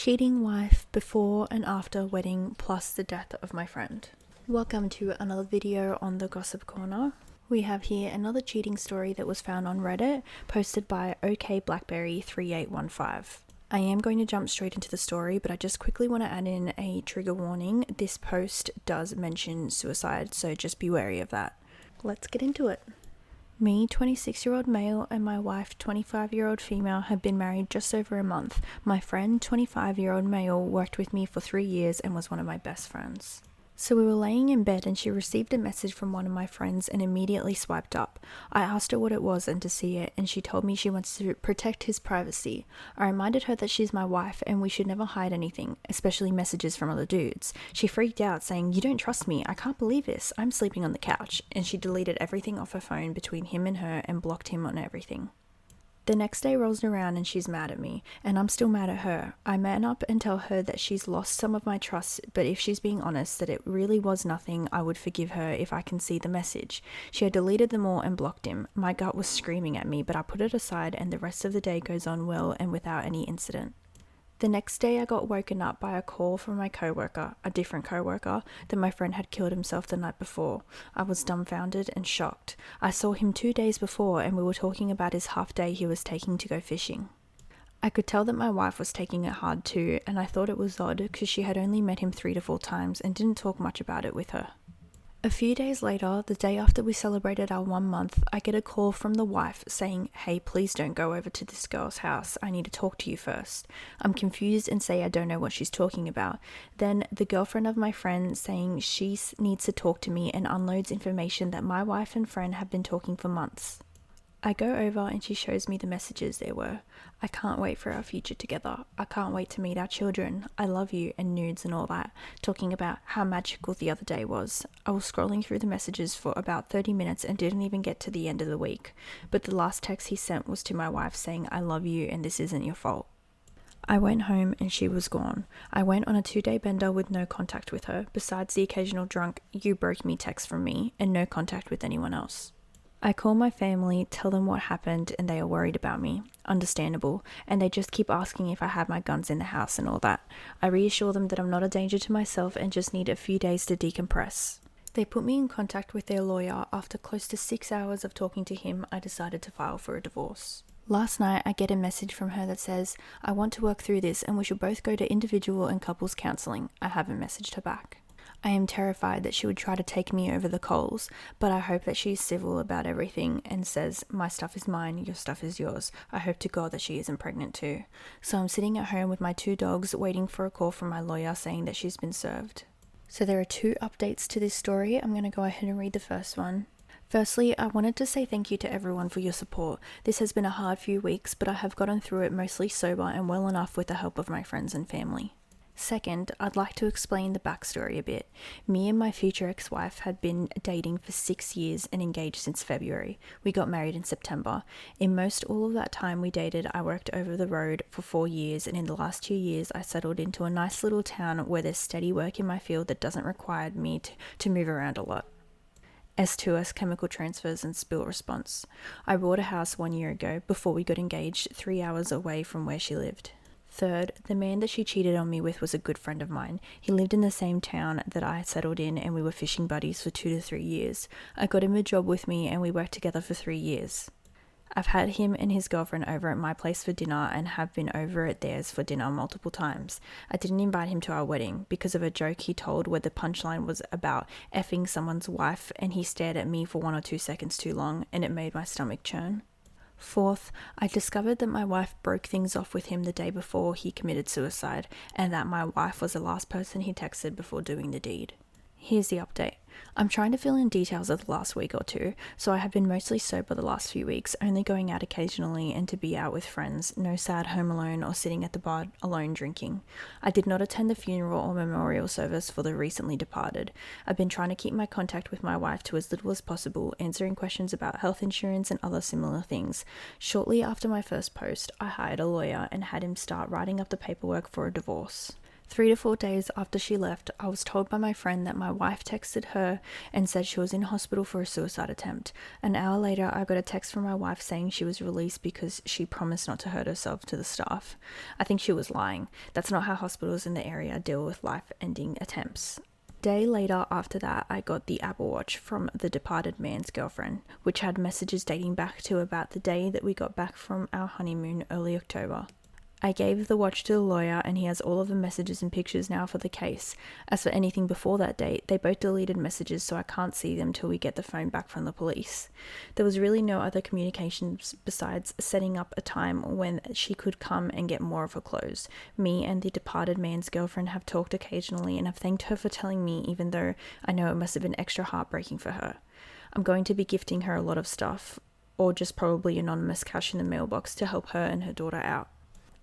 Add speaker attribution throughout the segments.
Speaker 1: Cheating wife before and after wedding plus the death of my friend. Welcome to another video on the Gossip Corner. We have here another cheating story that was found on Reddit, posted by OKBlackberry3815. I am going to jump straight into the story, but I just quickly want to add in a trigger warning. This post does mention suicide, so just be wary of that. Let's get into it. Me, 26-year-old male, and my wife, 25-year-old female, have been married just over a month. My friend, 25-year-old male, worked with me for 3 years and was one of my best friends. So we were laying in bed and she received a message from one of my friends and immediately swiped up. I asked her what it was and to see it, and she told me she wants to protect his privacy. I reminded her that she's my wife and we should never hide anything, especially messages from other dudes. She freaked out, saying, "You don't trust me, I can't believe this, I'm sleeping on the couch," and she deleted everything off her phone between him and her and blocked him on everything. The next day rolls around and she's mad at me, and I'm still mad at her. I man up and tell her that she's lost some of my trust, but if she's being honest that it really was nothing, I would forgive her if I can see the message. She had deleted them all and blocked him. My gut was screaming at me, but I put it aside and the rest of the day goes on well and without any incident. The next day I got woken up by a call from my coworker, a different coworker, that my friend had killed himself the night before. I was dumbfounded and shocked. I saw him 2 days before and we were talking about his half day he was taking to go fishing. I could tell that my wife was taking it hard too, and I thought it was odd because she had only met him 3 to 4 times and didn't talk much about it with her. A few days later, the day after we celebrated our 1 month, I get a call from the wife saying, "Hey, please don't go over to this girl's house. I need to talk to you first." I'm confused and say I don't know what she's talking about. Then the girlfriend of my friend saying she needs to talk to me and unloads information that my wife and friend have been talking for months. I go over and she shows me the messages there were. "I can't wait for our future together. I can't wait to meet our children. I love you," and nudes and all that, talking about how magical the other day was. I was scrolling through the messages for about 30 minutes and didn't even get to the end of the week. But the last text he sent was to my wife saying, "I love you and this isn't your fault." I went home and she was gone. I went on a 2-day bender with no contact with her, besides the occasional drunk "you broke me" text from me, and no contact with anyone else. I call my family, tell them what happened, and they are worried about me. Understandable, and they just keep asking if I have my guns in the house and all that. I reassure them that I'm not a danger to myself and just need a few days to decompress. They put me in contact with their lawyer. After close to 6 hours of talking to him, I decided to file for a divorce. Last night, I get a message from her that says, "I want to work through this and we should both go to individual and couples counselling." I haven't messaged her back. I am terrified that she would try to take me over the coals, but I hope that she is civil about everything and says, "My stuff is mine, your stuff is yours." I hope to God that she isn't pregnant too. So I'm sitting at home with my 2 dogs waiting for a call from my lawyer saying that she's been served. So there are 2 updates to this story. I'm going to go ahead and read the first one. Firstly, I wanted to say thank you to everyone for your support. This has been a hard few weeks, but I have gotten through it mostly sober and well enough with the help of my friends and family. Second, I'd like to explain the backstory a bit. Me and my future ex-wife had been dating for 6 years and engaged since February. We got married in September. In most all of that time we dated, I worked over the road for 4 years, and in the last 2 years I settled into a nice little town where there's steady work in my field that doesn't require me to move around a lot. S2S chemical transfers and spill response. I bought a house 1 year ago before we got engaged, 3 hours away from where she lived. Third, the man that she cheated on me with was a good friend of mine. He lived in the same town that I had settled in and we were fishing buddies for 2 to 3 years. I got him a job with me and we worked together for 3 years. I've had him and his girlfriend over at my place for dinner and have been over at theirs for dinner multiple times. I didn't invite him to our wedding because of a joke he told where the punchline was about effing someone's wife, and he stared at me for 1 or 2 seconds too long and it made my stomach churn. Fourth, I discovered that my wife broke things off with him the day before he committed suicide, and that my wife was the last person he texted before doing the deed. Here's the update. I'm trying to fill in details of the last week or 2, so I have been mostly sober the last few weeks, only going out occasionally and to be out with friends, no sad home alone or sitting at the bar alone drinking. I did not attend the funeral or memorial service for the recently departed. I've been trying to keep my contact with my wife to as little as possible, answering questions about health insurance and other similar things. Shortly after my first post, I hired a lawyer and had him start writing up the paperwork for a divorce. 3 to 4 days after she left, I was told by my friend that my wife texted her and said she was in hospital for a suicide attempt. An hour later, I got a text from my wife saying she was released because she promised not to hurt herself to the staff. I think she was lying. That's not how hospitals in the area deal with life-ending attempts. Day later after that, I got the Apple Watch from the departed man's girlfriend, which had messages dating back to about the day that we got back from our honeymoon early October. I gave the watch to the lawyer and he has all of the messages and pictures now for the case. As for anything before that date, they both deleted messages so I can't see them till we get the phone back from the police. There was really no other communications besides setting up a time when she could come and get more of her clothes. Me and the departed man's girlfriend have talked occasionally and I've thanked her for telling me, even though I know it must have been extra heartbreaking for her. I'm going to be gifting her a lot of stuff, or just probably anonymous cash in the mailbox to help her and her daughter out.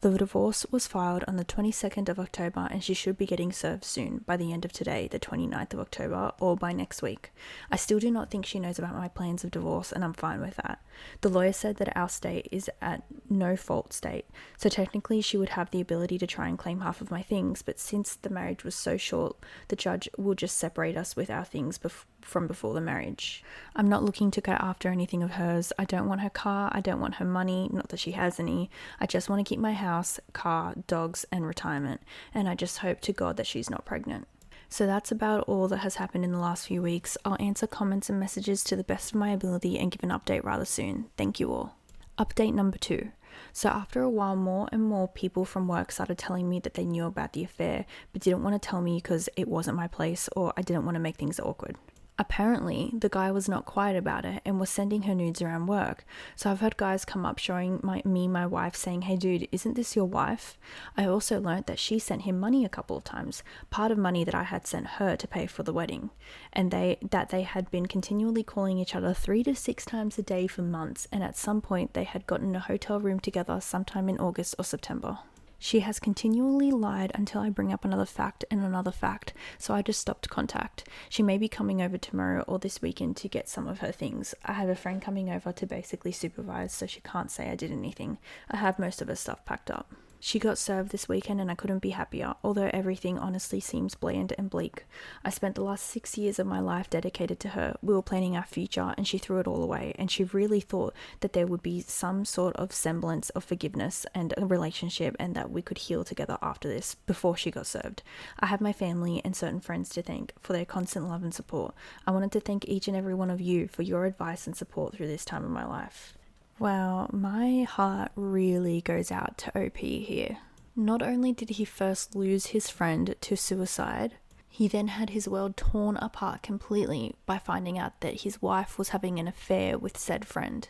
Speaker 1: The divorce was filed on the 22nd of October and she should be getting served soon, by the end of today, the 29th of October, or by next week. I still do not think she knows about my plans of divorce and I'm fine with that. The lawyer said that our state is at no fault state, so technically she would have the ability to try and claim half of my things, but since the marriage was so short, the judge will just separate us with our things from before the marriage. I'm not looking to go after anything of hers. I don't want her car, I don't want her money, not that she has any. I just want to keep my house, car, dogs, and retirement, and I just hope to God that she's not pregnant. So that's about all that has happened in the last few weeks. I'll answer comments and messages to the best of my ability and give an update rather soon. Thank you all. Update number 2. So after a while, more and more people from work started telling me that they knew about the affair, but didn't want to tell me because it wasn't my place or I didn't want to make things awkward. Apparently, the guy was not quiet about it and was sending her nudes around work. So I've heard guys come up showing my wife saying, "Hey dude, isn't this your wife?" I also learnt that she sent him money a couple of times, part of money that I had sent her to pay for the wedding, and they had been continually calling each other 3 to 6 times a day for months, and at some point they had gotten a hotel room together sometime in August or September. She has continually lied until I bring up another fact and another fact, so I just stopped contact. She may be coming over tomorrow or this weekend to get some of her things. I have a friend coming over to basically supervise, so she can't say I did anything. I have most of her stuff packed up. She got served this weekend and I couldn't be happier, although everything honestly seems bland and bleak. I spent the last 6 years of my life dedicated to her. We were planning our future and she threw it all away, and she really thought that there would be some sort of semblance of forgiveness and a relationship and that we could heal together after this, before she got served. I have my family and certain friends to thank for their constant love and support. I wanted to thank each and every one of you for your advice and support through this time of my life. Wow, my heart really goes out to OP here. Not only did he first lose his friend to suicide, he then had his world torn apart completely by finding out that his wife was having an affair with said friend.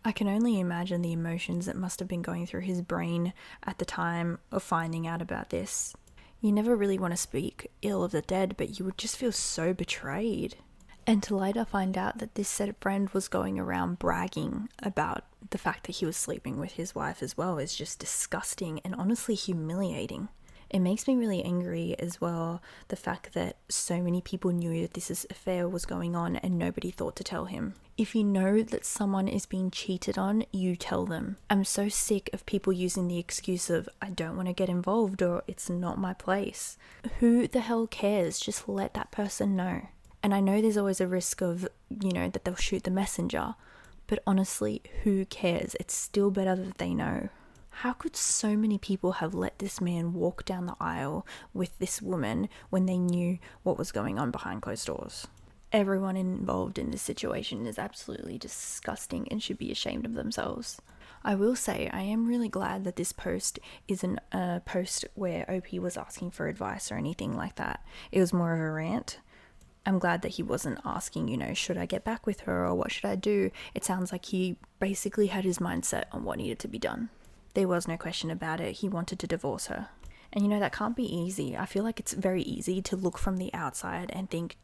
Speaker 1: I can only imagine the emotions that must have been going through his brain at the time of finding out about this. You never really want to speak ill of the dead, but you would just feel so betrayed. And to later find out that this said friend was going around bragging about the fact that he was sleeping with his wife as well is just disgusting and honestly humiliating. It makes me really angry as well, the fact that so many people knew that this affair was going on and nobody thought to tell him. If you know that someone is being cheated on, you tell them. I'm so sick of people using the excuse of, I don't want to get involved, or it's not my place. Who the hell cares? Just let that person know. And I know there's always a risk of, that they'll shoot the messenger. But honestly, who cares? It's still better that they know. How could so many people have let this man walk down the aisle with this woman when they knew what was going on behind closed doors? Everyone involved in this situation is absolutely disgusting and should be ashamed of themselves. I will say I am really glad that this post isn't a post where OP was asking for advice or anything like that. It was more of a rant. I'm glad that he wasn't asking, should I get back with her or what should I do? It sounds like he basically had his mind set on what needed to be done. There was no question about it. He wanted to divorce her. And that can't be easy. I feel like it's very easy to look from the outside and think,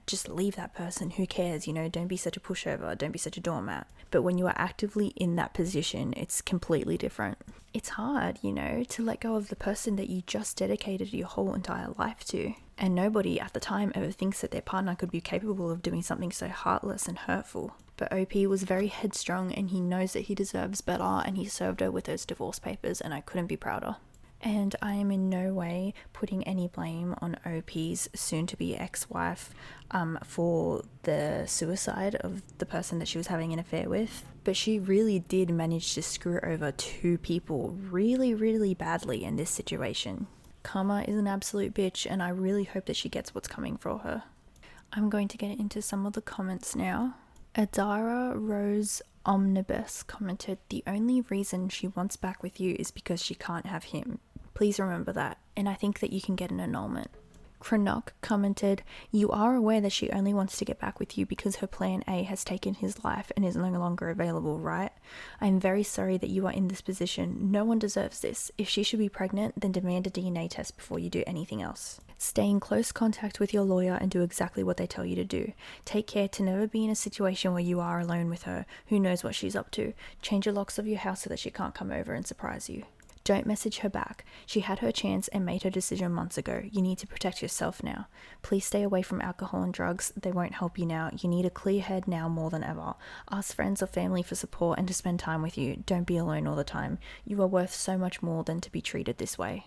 Speaker 1: just leave that person. Who cares? Don't be such a pushover. Don't be such a doormat. But when you are actively in that position, it's completely different. It's hard, to let go of the person that you just dedicated your whole entire life to. And nobody at the time ever thinks that their partner could be capable of doing something so heartless and hurtful. But OP was very headstrong and he knows that he deserves better, and he served her with those divorce papers, and I couldn't be prouder. And I am in no way putting any blame on OP's soon-to-be ex-wife for the suicide of the person that she was having an affair with. But she really did manage to screw over two people really, really badly in this situation. Karma is an absolute bitch, and I really hope that she gets what's coming for her. I'm going to get into some of the comments now. Adara Rose Omnibus commented, "The only reason she wants back with you is because she can't have him. Please remember that, and I think that you can get an annulment." Cronok commented, "You are aware that she only wants to get back with you because her plan A has taken his life and is no longer available, right? I am very sorry that you are in this position. No one deserves this. If she should be pregnant, then demand a DNA test before you do anything else. Stay in close contact with your lawyer and do exactly what they tell you to do. Take care to never be in a situation where you are alone with her. Who knows what she's up to? Change the locks of your house so that she can't come over and surprise you. Don't message her back. She had her chance and made her decision months ago. You need to protect yourself now. Please stay away from alcohol and drugs. They won't help you now. You need a clear head now more than ever. Ask friends or family for support and to spend time with you. Don't be alone all the time. You are worth so much more than to be treated this way.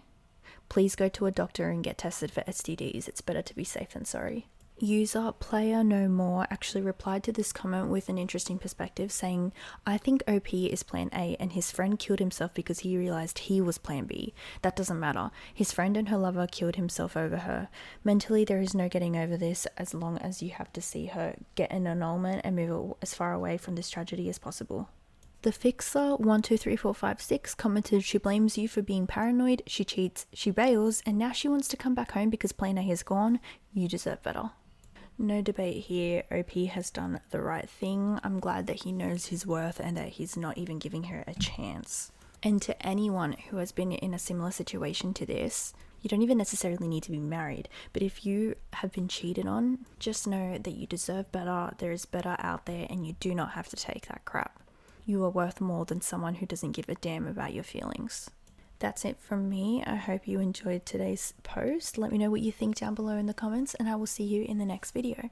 Speaker 1: Please go to a doctor and get tested for STDs. It's better to be safe than sorry." User Player No More actually replied to this comment with an interesting perspective, saying, "I think OP is plan A and his friend killed himself because he realized he was plan B. That doesn't matter. His friend and her lover killed himself over her. Mentally, there is no getting over this as long as you have to see her, get an annulment and move as far away from this tragedy as possible." The Fixer 123456 commented, "She blames you for being paranoid, she cheats, she bails, and now she wants to come back home because plan A is gone. You deserve better." No debate here. OP has done the right thing. I'm glad that he knows his worth and that he's not even giving her a chance. And to anyone who has been in a similar situation to this, you don't even necessarily need to be married, but if you have been cheated on, just know that you deserve better. There is better out there and you do not have to take that crap. You are worth more than someone who doesn't give a damn about your feelings. That's it from me. I hope you enjoyed today's post. Let me know what you think down below in the comments, and I will see you in the next video.